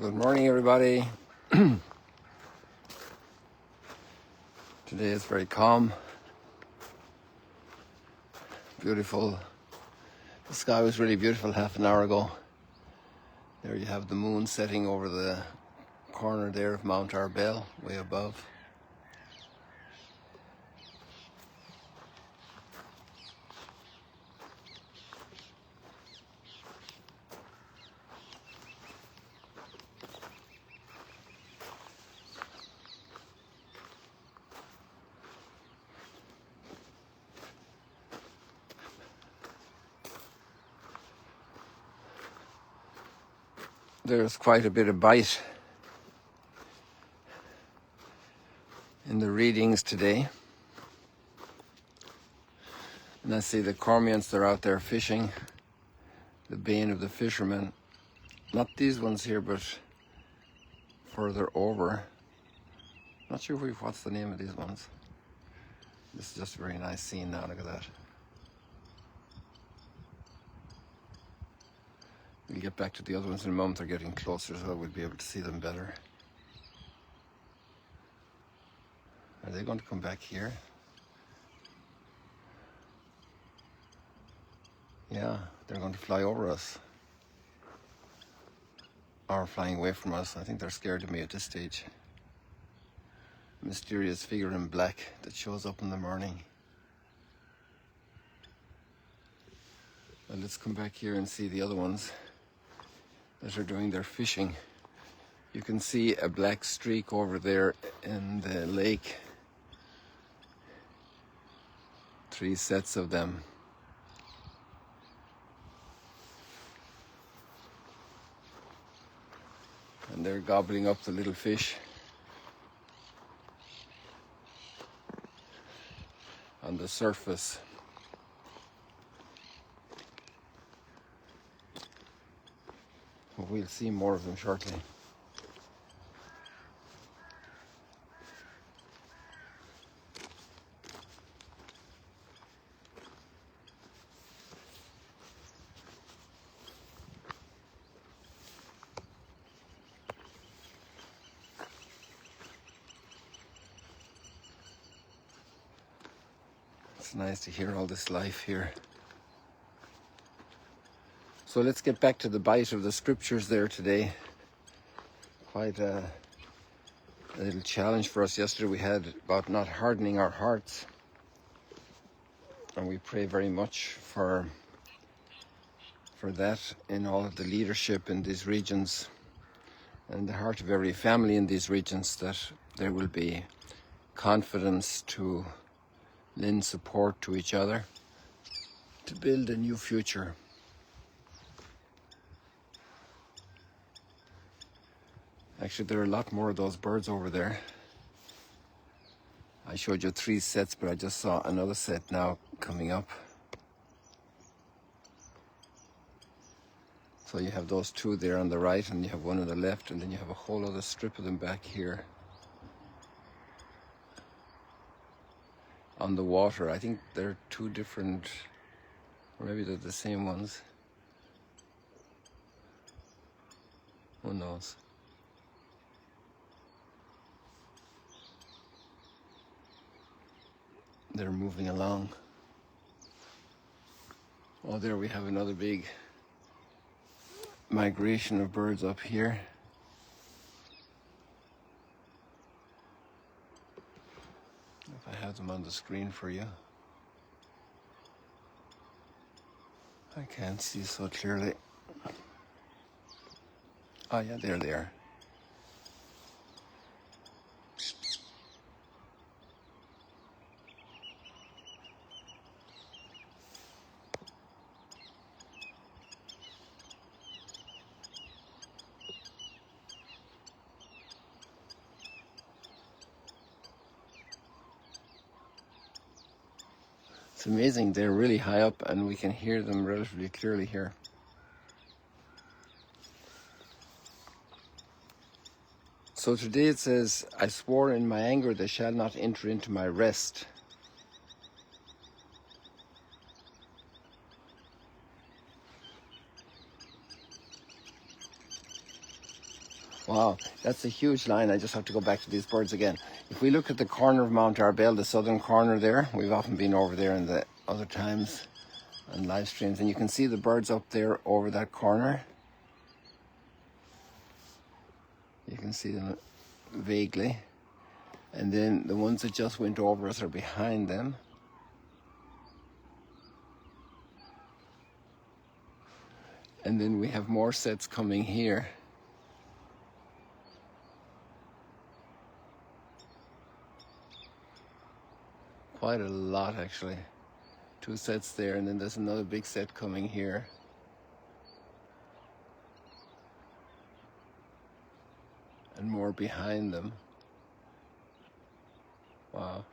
Good morning, everybody. Today is very calm, beautiful. The sky was really beautiful half an hour ago. There you have the moon setting over the corner there of Mount Arbel, way above. There's quite a bit of bite in the readings today. And I see the cormants, they're out there fishing, the bane of the fishermen. Not these ones here, but further over. Not sure what's the name of these ones. This is just a very nice scene now, look at that. We'll get back to the other ones in a moment. They're getting closer, so we'll be able to see them better. Are they going to come back here? Yeah, they're going to fly over us. Or flying away from us. I think they're scared of me at this stage. Mysterious figure in black that shows up in the morning. Well, let's come back here and see the other ones that are doing their fishing. You can see a black streak over there in the lake. 3 sets of them. And they're gobbling up the little fish on the surface. We'll see more of them shortly. It's nice to hear all this life here. So let's get back to the bite of the scriptures there today. Quite a little challenge for us yesterday we had about not hardening our hearts. And we pray very much for that in all of the leadership in these regions and the heart of every family in these regions, that there will be confidence to lend support to each other to build a new future. Actually, there are a lot more of those birds over there. I showed you 3 sets, but I just saw another set now coming up. So you have those 2 there on the right, and you have 1 on the left, and then you have a whole other strip of them back here on the water. I think they're 2 different, or maybe they're the same ones. Who knows? They're moving along. Oh, there we have another big migration of birds up here. If I have them on the screen for you. I can't see so clearly. Oh yeah, there they are. It's amazing, they're really high up and we can hear them relatively clearly here. So today it says, I swore in my anger they shall not enter into my rest. Wow, that's a huge line. I just have to go back to these birds again. If we look at the corner of Mount Arbel, the southern corner there, we've often been over there in the other times on live streams, and you can see the birds up there over that corner. You can see them vaguely. And then the ones that just went over us are behind them. And then we have more sets coming here. Quite a lot, actually. 2 sets there, and then there's another big set coming here. And more behind them. Wow.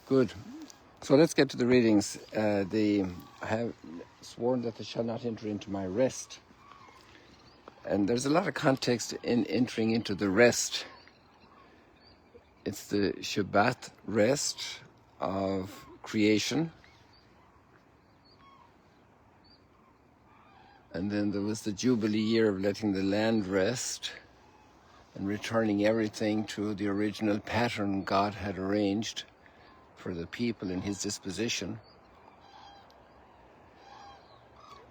Good. So let's get to the readings. I have sworn that they shall not enter into my rest. And there's a lot of context in entering into the rest. It's the Shabbat rest of creation. And then there was the Jubilee year of letting the land rest and returning everything to the original pattern God had arranged for the people in his disposition.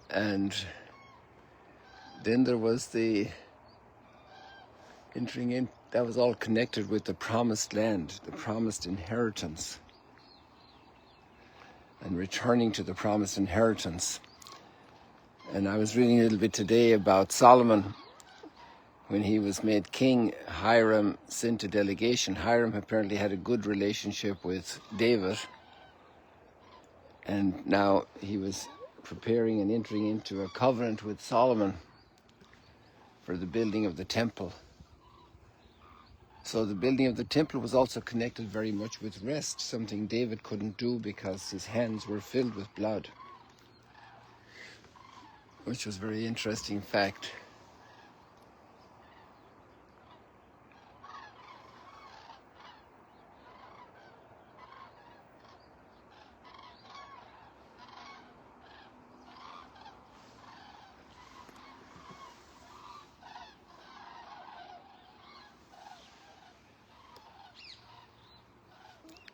And then there was the entering in, that was all connected with the promised land, the promised inheritance, and returning to the promised inheritance. And I was reading a little bit today about Solomon. When he was made king, Hiram sent a delegation. Hiram apparently had a good relationship with David, and now he was preparing and entering into a covenant with Solomon for the building of the temple. So the building of the temple was also connected very much with rest, something David couldn't do because his hands were filled with blood, which was a very interesting fact.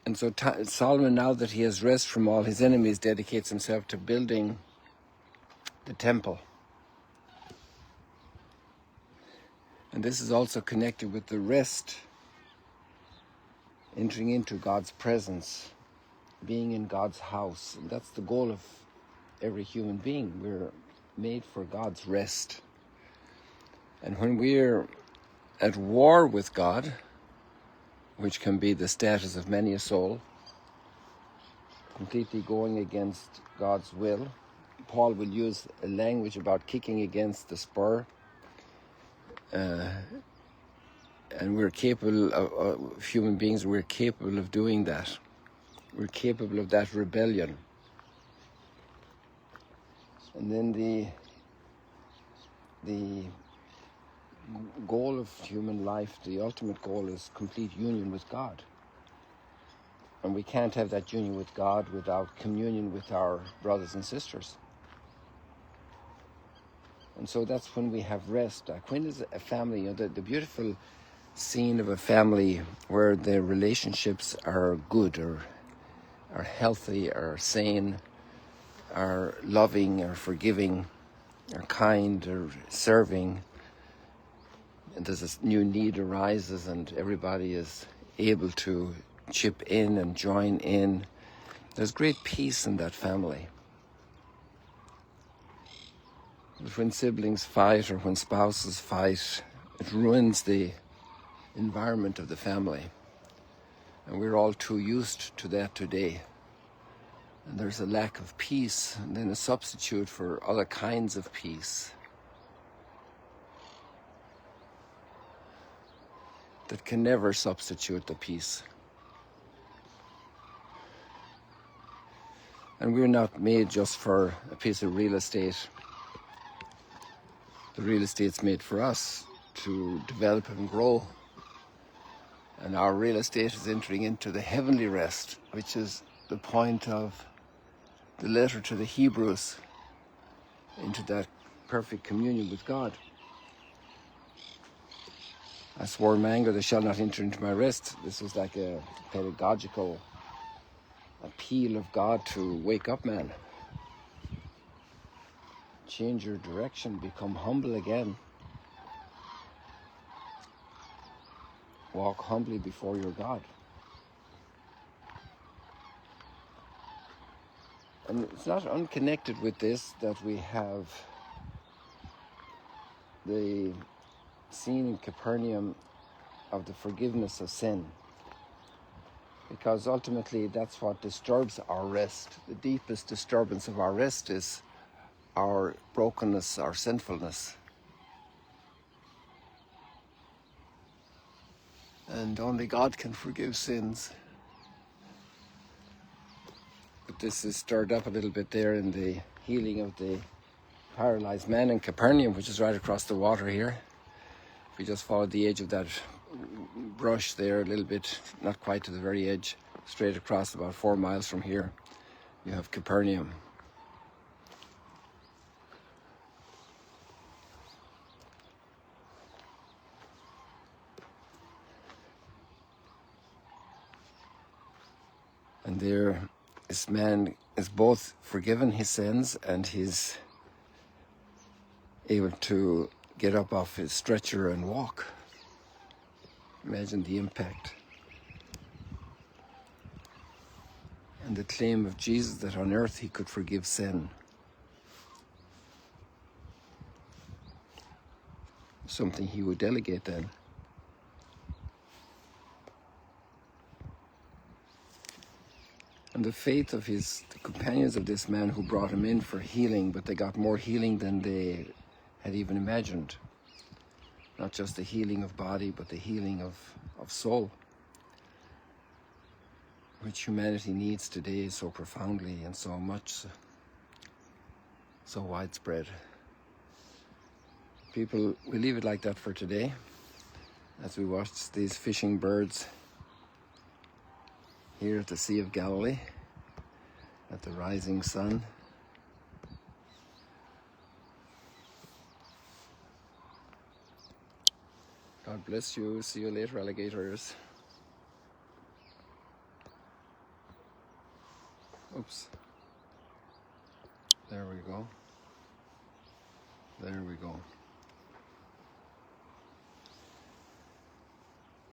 And so Solomon, now that he has rest from all his enemies, dedicates himself to building the temple. And this is also connected with the rest, entering into God's presence, being in God's house. And that's the goal of every human being. We're made for God's rest. And when we're at war with God, which can be the status of many a soul, completely going against God's will. Paul will use a language about kicking against the spur, and we're capable of human beings, we're capable of doing that. We're capable of that rebellion. And then the goal of human life, the ultimate goal, is complete union with God. And we can't have that union with God without communion with our brothers and sisters. And so that's when we have rest. When is a family, the beautiful scene of a family where the relationships are good, or are healthy, are sane, are loving, are forgiving, are kind, are serving, and there's this new need arises and everybody is able to chip in and join in. There's great peace in that family. But when siblings fight or when spouses fight, it ruins the environment of the family. And we're all too used to that today. And there's a lack of peace, and then a substitute for other kinds of peace that can never substitute the peace. And we're not made just for a piece of real estate. The real estate's made for us to develop and grow. And our real estate is entering into the heavenly rest, which is the point of the letter to the Hebrews, into that perfect communion with God. I swore in my anger, they shall not enter into my rest. This was like a pedagogical appeal of God to wake up, man. Change your direction, become humble again. Walk humbly before your God. And it's not unconnected with this that we have the scene in Capernaum of the forgiveness of sin. Because ultimately that's what disturbs our rest. The deepest disturbance of our rest is our brokenness, our sinfulness. And only God can forgive sins. But this is stirred up a little bit there in the healing of the paralyzed man in Capernaum, which is right across the water here. If we just followed the edge of that brush there a little bit, not quite to the very edge, straight across about 4 miles from here, you have Capernaum. And there, this man is both forgiven his sins and he's able to get up off his stretcher and walk. Imagine the impact. And the claim of Jesus that on earth he could forgive sin. Something he would delegate then. And the faith of the companions of this man who brought him in for healing, but they got more healing than they had even imagined. Not just the healing of body, but the healing of soul, which humanity needs today so profoundly and so much, so widespread. People, we leave it like that for today, as we watch these fishing birds here at the Sea of Galilee, at the rising sun. God bless you. See you later, alligators. Oops. There we go. There we go.